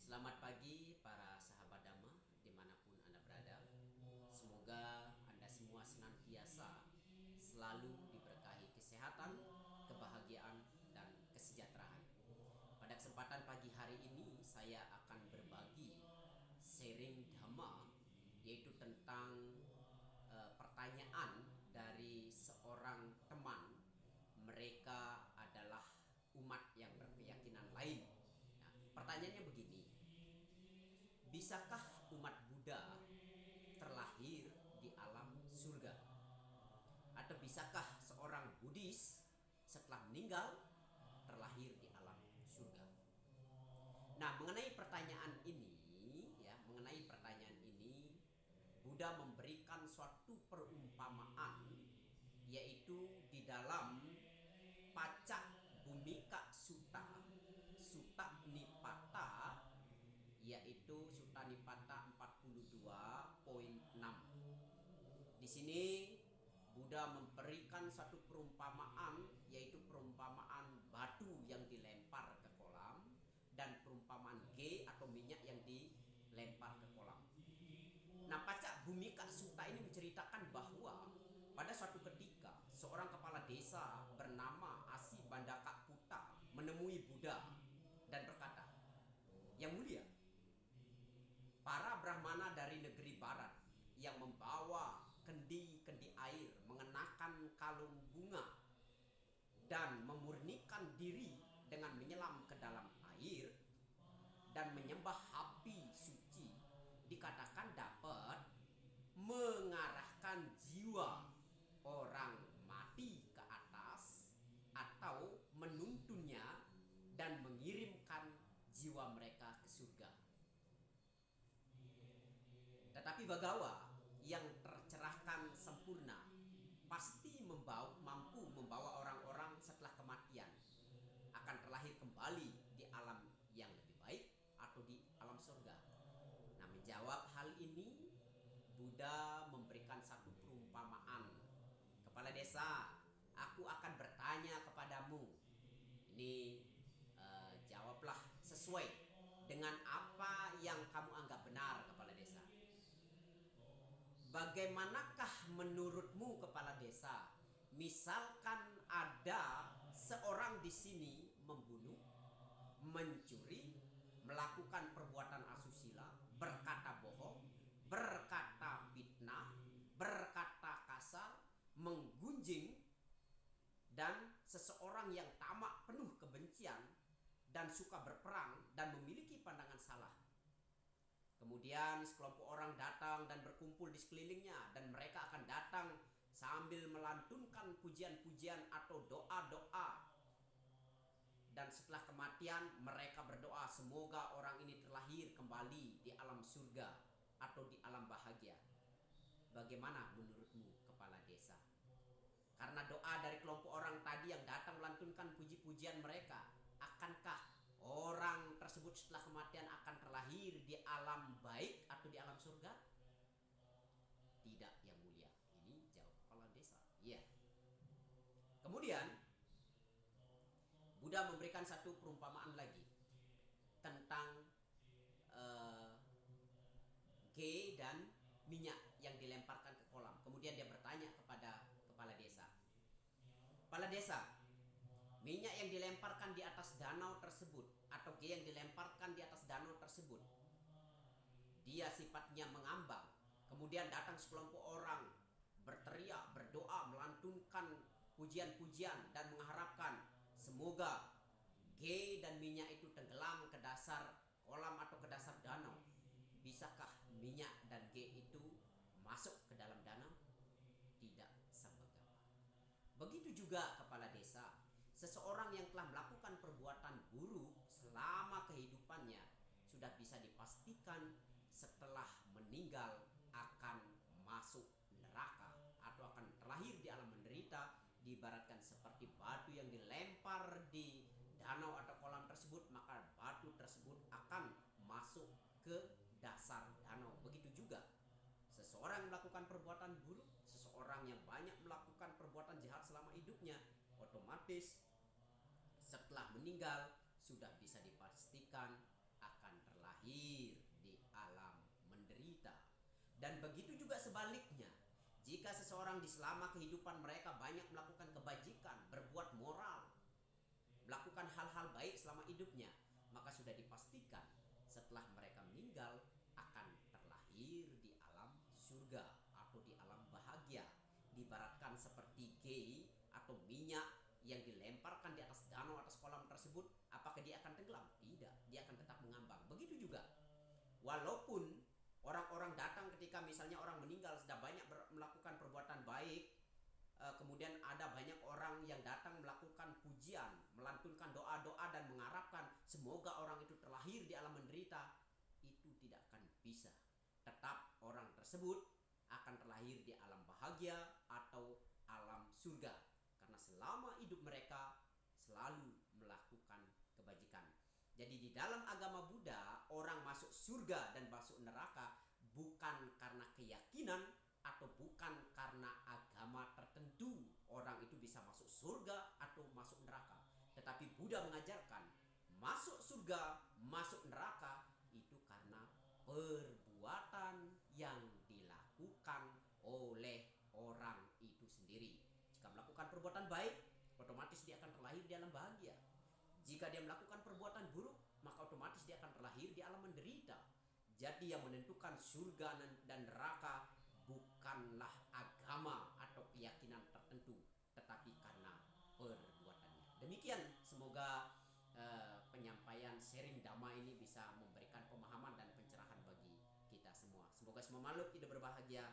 Selamat pagi para sahabat Dhamma dimanapun Anda berada. Semoga Anda semua senantiasa selalu diberkahi kesehatan, kebahagiaan, dan kesejahteraan. Pada kesempatan pagi hari ini saya akan berbagi sharing Dhamma, yaitu tentang pertanyaan dari seorang teman. Mereka adalah umat yang berkeyakinan lain. Nah, pertanyaannya begini: bisakah umat Buddha terlahir di alam surga? Atau bisakah seorang Buddhis setelah meninggal terlahir di alam surga? Nah, mengenai pertanyaan ini, Buddha memberikan suatu perumpamaan, yaitu di dalam Pacak Bhumika Sutta, Sutta Nipata, yaitu Sutta Nipata 42.6. Di sini Buddha memberikan satu perumpamaan, yaitu perumpamaan batu yang dilempar ke kolam dan perumpamaan ge atau minyak yang dilempar ke kolam. Nah, Pacak Bhumika Sutta ini menceritakan bahwa pada suatu ketika seorang kepala desa bernama Asi Bandaka Puta menemui Buddha dan berkata, "Yang mulia, para Brahmana dari negeri barat yang membawa kendi-kendi air, mengenakan kalung bunga, dan memurnikan diri dengan menyelam ke dalam air dan menyembah api suci, dikatakan dapat mengarahkan jiwa orang mati ke atas atau menuntunnya dan mengirimkan jiwa mereka ke surga. Tetapi Bagawa yang tercerahkan sempurna pasti mampu membawa orang-orang setelah kematian akan terlahir kembali di alam yang lebih baik atau di alam surga." Nah, menjawab hal ini, Buddha memberikan satu perumpamaan. "Kepala desa, aku akan bertanya kepadamu. Ini jawablah sesuai dengan apa yang kamu anggap benar, kepala desa. Bagaimanakah menurutmu, kepala desa, misalkan ada seorang di sini membunuh, mencuri, melakukan perbuatan asusila, berkata bohong, berkata fitnah, berkata kasar, menggunjing, dan seseorang yang tamak penuh kebencian dan suka berperang dan memiliki pandangan salah. Kemudian sekelompok orang datang dan berkumpul di sekelilingnya, dan mereka akan datang sambil melantunkan pujian-pujian atau doa-doa. Dan setelah kematian mereka berdoa semoga orang ini terlahir kembali di alam surga atau di alam bahagia. Bagaimana menurutmu, kepala desa? Karena doa dari kelompok orang tadi yang datang melantunkan puji-pujian mereka, akankah orang tersebut setelah kematian akan terlahir di alam baik atau di alam surga?" "Tidak, yang mulia." Ini jawab kepala desa. Iya. Kemudian Buddha memberikan satu perumpamaan lagi tentang ge dan minyak yang dilemparkan ke kolam. Kemudian dia bertanya kepada kepala desa, "Kepala desa, minyak yang dilemparkan di atas danau tersebut atau ge yang dilemparkan di atas danau tersebut, dia sifatnya mengambang. Kemudian datang sekelompok orang berteriak, berdoa, melantunkan pujian-pujian dan mengharapkan semoga ge dan minyak itu tenggelam ke dasar kolam atau ke dasar danau. Bisakah minyak dan ge itu masuk ke dalam danau?" "Tidak, Sang Bagawa." Begitu juga, kepala desa, seseorang yang telah melakukan perbuatan buruk selama kehidupannya sudah bisa dipastikan setelah meninggal akan masuk neraka atau akan terlahir di alam menderita, diibaratkan seperti batu yang dilempar di danau atau kolam tersebut, maka batu tersebut akan masuk ke dasar danau. Begitu juga seseorang melakukan perbuatan buruk, seseorang yang banyak melakukan perbuatan jahat selama hidupnya, otomatis setelah meninggal sudah bisa dipastikan akan terlahir Dan begitu juga sebaliknya. Jika seseorang di selama kehidupan mereka banyak melakukan kebajikan, berbuat moral, melakukan hal-hal baik selama hidupnya, maka sudah dipastikan setelah mereka meninggal akan terlahir di alam surga atau di alam bahagia. Diibaratkan seperti gay atau minyak yang dilemparkan di atas danau, atas kolam tersebut, apakah dia akan tenggelam? Tidak, dia akan tetap mengambang. Begitu juga, walaupun orang-orang datang ketika misalnya orang meninggal sudah banyak melakukan perbuatan baik, kemudian ada banyak orang yang datang melakukan pujian, melantunkan doa-doa dan mengharapkan semoga orang itu terlahir di alam menderita, itu tidak akan bisa. Tetap orang tersebut akan terlahir di alam bahagia atau alam surga, karena selama hidup mereka selalu melakukan kebajikan. Jadi di dalam agama Buddha, orang masuk surga dan masuk neraka bukan karena keyakinan atau bukan karena agama tertentu orang itu bisa masuk surga atau masuk neraka. Tetapi Buddha mengajarkan masuk surga, masuk neraka itu karena perbuatan yang dilakukan oleh orang itu sendiri. Jika melakukan perbuatan baik, otomatis dia akan terlahir di alam bahagia. Jika dia melakukan perbuatan buruk, maka otomatis dia akan terlahir di alam menderita. Jadi yang menentukan surga dan neraka bukanlah agama atau keyakinan tertentu, tetapi karena perbuatannya. Demikian, semoga penyampaian sharing dhamma ini bisa memberikan pemahaman dan pencerahan bagi kita semua. Semoga semua makhluk hidup berbahagia